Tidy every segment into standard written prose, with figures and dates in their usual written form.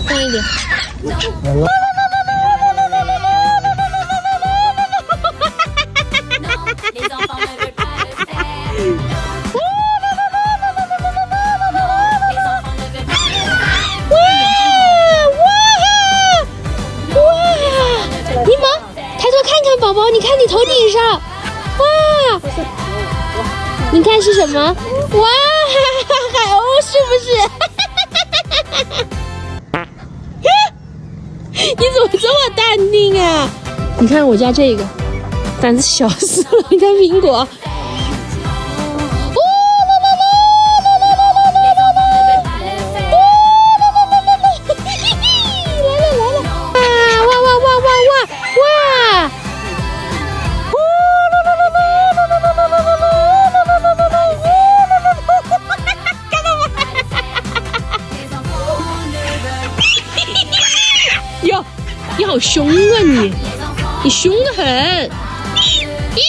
放一点。来了。宝宝，你看你头顶上，哇！你看是什么？哇，海鸥是不是？你怎么这么淡定啊？你看我家这个，胆子小死了。你看苹果。你好凶啊你凶得很！咦，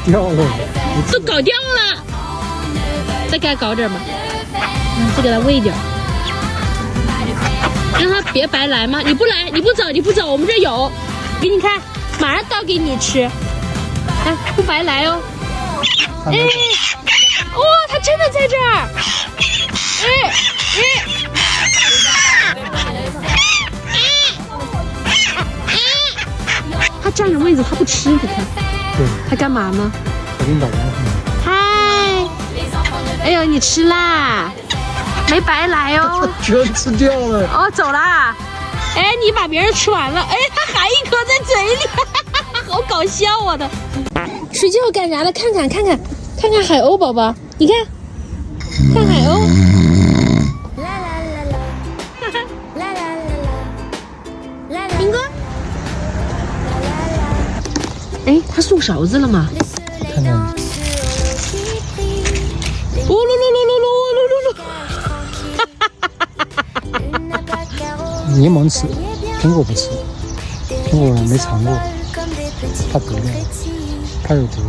掉了，都搞掉了，再给它搞点吧，再给它喂点，让它别白来嘛。你不来，你不走，我们这有，给你看，马上倒给你吃，哎，不白来哦。哎，哇，它真的在这儿！它占着位子，它不吃，你看，对，它干嘛呢？我给你打电话。嗨，哎呦，你吃啦，没白来哦。全吃掉了。哦，走啦。哎，你把别人吃完了，哎，它还一颗在嘴里，好搞笑啊的。睡觉干啥了？看看海鸥宝宝，你看，看海鸥。明哥。哎，他送勺子了吗？看看。噜噜噜噜噜噜噜噜！柠檬吃，苹果不吃，苹果没尝过，怕毒的，怕有毒。